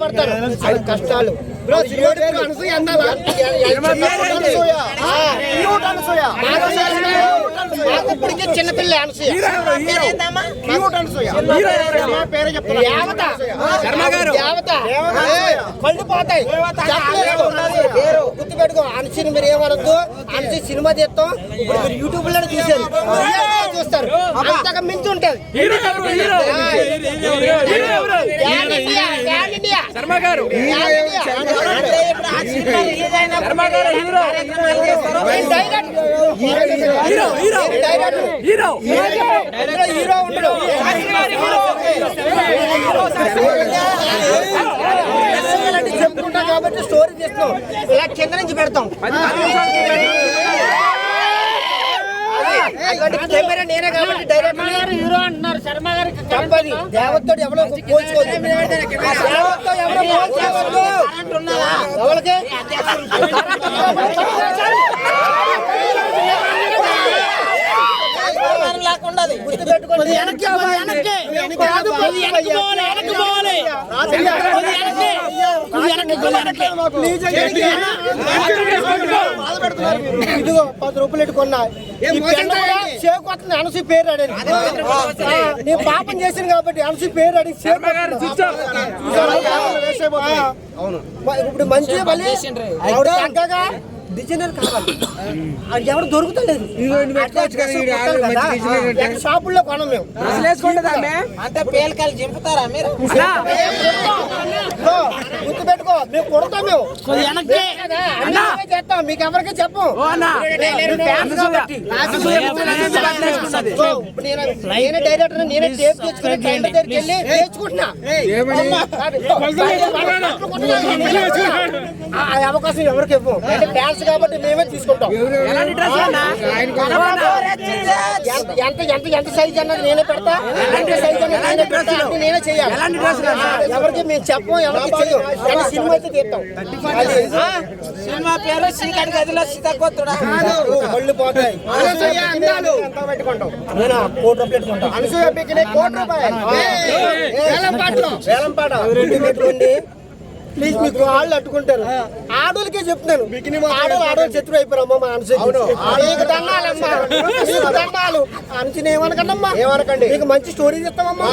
బాధపడతారు, ఆయన కష్టాలు. ఇప్పటికే చిన్నపిల్ల కళ్ళు పోతాయి. గుర్తు పెట్టుకో, అనసూని మీరు ఏమనొద్దు. అనసూయ సినిమా తీస్తాం, ఇప్పుడు మీరు యూట్యూబ్ లో చూసారు, చూస్తారు, అంతగా మించి ఉంటుంది. హీరో ఉండడు, చెప్పుకుంటాం కాబట్టి స్టోరీ చేస్తాం, ఇలా కింద నుంచి పెడతాం. కెమెరా నేనే కాబట్టి డైరెక్టర్ హీరో అంటున్నారు. శర్మ గారికి తప్పది, దేవతతో ఎవరో పోల్చుకోవద్దు, దేవతతో ఎవరో పోల్చుకోవద్దు. ఎవరికి గుర్తు పెట్టుకోండి. ఇదిగో 10 రూపాయలు పెట్టుకున్నా, అనసూయ పేరు అడిగి నేను పాపం చేశాను కాబట్టి అనసూయ పేరు అడిగి ఇప్పుడు మంచిగా మళ్ళీ తగ్గగా డిజైనర్ కావాలి, అది ఎవరు దొరుకుతలేదు. షాపుల్లో కొనం మేము. అంటే పేలకాయలు చింపుతారా మీరు? గుర్తు పెట్టుకో, మేము కొడతాం, మేము చేస్తాం, మీకు ఎవరికి చెప్పం. నేనే డైరెక్టర్, నేనే టేప్ తెచ్చుకుని క్లయింట్ దగ్గరికి వెళ్ళి నేర్చుకుంటున్నా. అవకాశం ఎవరికి ఇవ్వం, అంటే డాన్స్ కాబట్టి మేమే తీసుకుంటాం. ఎంత సైజ్ అన్నది నేనే పెడతా, సైజ్ అన్నది నేనే పెడతా, నేనే చేయాలి. ఎవరికి మేము చెప్పం, ఎవరికి చెయ్యం, కానీ సినిమా అయితే తీస్తాం. సినిమా పేరు శ్రీకాడి గదిలో సీతాకోతుడా, మళ్ళీ పోతాయి. పెట్టుకుంటాం, నేను 1 కోటి రూపాయలు పెట్టుకుంటాం. అనసూయ పెట్టుకునే 1 కోటి రూపాయలు వేలం పాట 2 పెట్టుకోండి ప్లీజ్. మీకు వాళ్ళు అట్టుకుంటారు, ఆడోళ్ళకే చెప్తున్నాను. ఆడోళ్ళు శత్రువు అయిపోయారమ్మా. మా అనసూయ మీకు దండాలమ్మా, మీకు దండాలు. అనసూయ ఏమనకండమ్మా, ఏమనకండి, మీకు మంచి స్టోరీ చెప్తామమ్మా.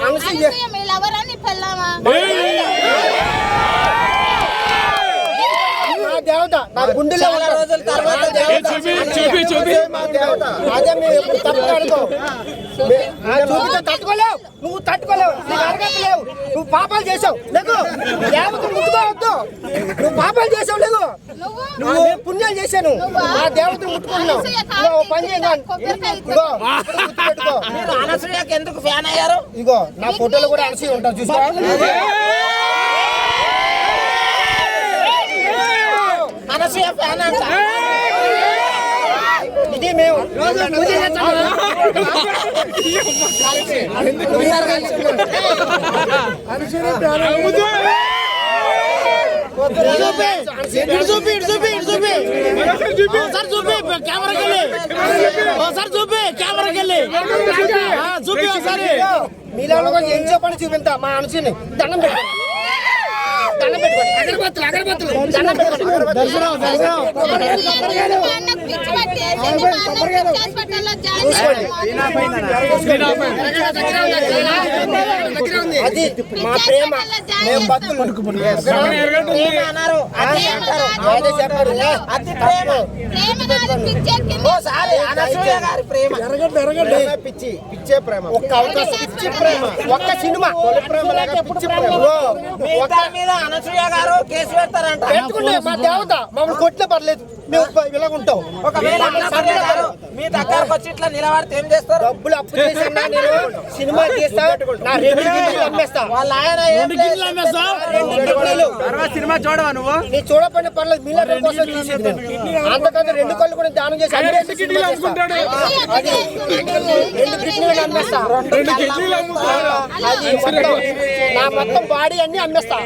అనసూయ దేవత నా గుండెలో రోజుల తర్వాత దేవత. అదే మేము ఎప్పుడు తట్టుకోలేవు, చూపితే తట్టుకోలేవు, నువ్వు తట్టుకోలేవు, నువ్వు అడగలేవు, నువ్వు పాపాలు చేసావు. లేకు దేవత ముట్టుకోవద్దు, నువ్వు పాపాలు చేసావు. లేకు నువ్వు పుణ్యాలు చేశాను, ఆ దేవతను ముట్టుకున్నావు. పని చేయాలి. అనసూయకి ఎందుకు ఫ్యాన్ అయ్యారు? ఇగో నా ఫోటోలో కూడా అనసూయ ఉంటారు, చూసుకో. అనసూయ ఫ్యాన్ అంట. ఇది మేము మీలో ఏం చెప్పండి చూపించా. మా అనసూయని దండం పెట్టండి, దండం పెట్టుకోండి, అగరబత్తులు దండం పెట్టుకోండి. దర్శనం అది మా ప్రేమ. మేము భక్తులు చెప్పారు, పిచ్చి పిచ్చే ప్రేమ. ఒక్క అవకాశం, పిచ్చి ప్రేమ, ఒక్క సినిమా ప్రేమ పిచ్చి ప్రేమ. అనసూయ గారు కేసు పెడతారంట. పెట్టుకుంటే మా దేవత మమ్మల్ని కొట్టిన పర్లేదు, మేము ఇలాగ ఉంటాం. ఒకవేళ మీ దగ్గరకు వచ్చి ఇట్లా నిలబడితే ఏం చేస్తారు? డబ్బులు అప్పు చేసి నేను సినిమా తీస్తా, నా 2 గిన్నెలు అమ్మేస్తా. వాళ్ళ ఆయన సినిమా చూడవా నువ్వు? నీ చూడపడిన పర్లేదు, మీలో కోసం తీసేది. అంతకంటే 2 కళ్ళు కూడా దానం చేసి అది 2 కిడ్నీలు అమ్మేస్తా. అది నా మొత్తం బాడీ అన్ని అమ్మేస్తా.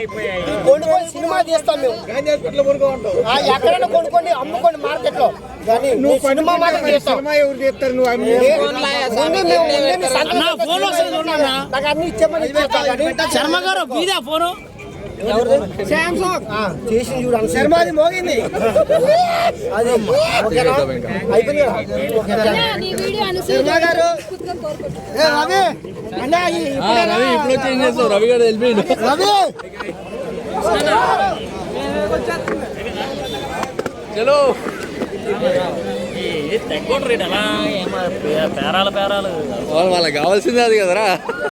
కొనుక్కొని సినిమా తీస్తాం మేము. ఎక్కడైనా కొనుక్కోండి, అమ్ముకోండి మార్కెట్ లో, కానీ నువ్వు సినిమా మాత్రం చేస్తావు. నాకు అన్ని ఇచ్చామని శర్మ గారు మీదే ఫోను శాంసంగ్ చేసి చూడు శర్మ అది మోగింది అది ఓకేనా అయిపోయింది కదా ఓకేనా శర్మ గారు ఏ రవి అన్న ఇప్పుడు చేంజ్ చేస్తావు రవి గారు వెళ్ళిపోయిండు రవి చలో తెగొట్రేట అలా పేరాలు వాళ్ళకి కావాల్సిందే అది కదరా